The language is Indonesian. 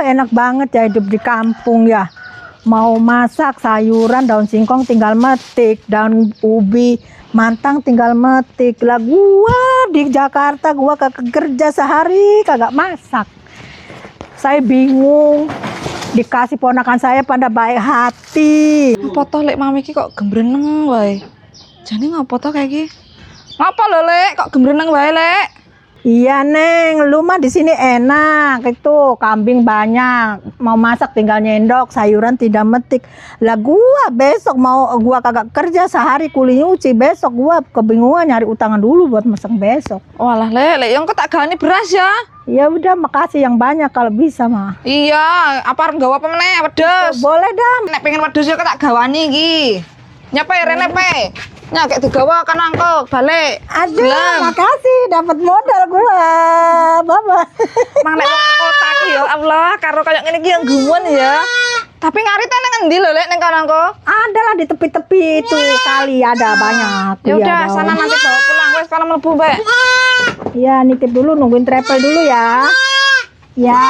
Enak banget ya hidup di kampung ya. Mau masak sayuran daun singkong tinggal metik, daun ubi mantang tinggal metik. Lah gua di Jakarta gua kagak kerja sehari kagak masak. Saya bingung. Dikasih ponakan saya pada baik hati. Apa toh lek mami ki kok gembreneng wae. Jane ngopo toh kayak ki? Ngapa lho lek kok gembreneng wae lek? Iya Neng, lu mah di sini enak itu, kambing banyak, mau masak tinggal nyendok, sayuran tidak metik. Lah gua besok mau gua kagak kerja sehari kuli nyuci, besok gua kebingungan nyari utangan dulu buat masak besok. Walah lek yang kok tak gawani beras ya? Ya udah makasih yang banyak kalau bisa mah. Iya, apa arep nggawa apa meneh wedhus? Boleh dah. Nek pengen wedhus ya tak gawani iki. Nyapa ya rene pe. Nya kayak digawa kan angkok balik. Aduh, makasih dapat modal gua. Baba. Mang nek wong kota ki ya Allah, karo koyo ngene iki yang gumun ya. Tapi ngarit nang endi lho lek ning kono kok? Ada lah di tepi-tepi itu kali ada banyak. Ya udah Iya, sana nanti bawa pulang wes kono mlebu, Mbak. Iya, nitip dulu nungguin travel dulu ya. Ya.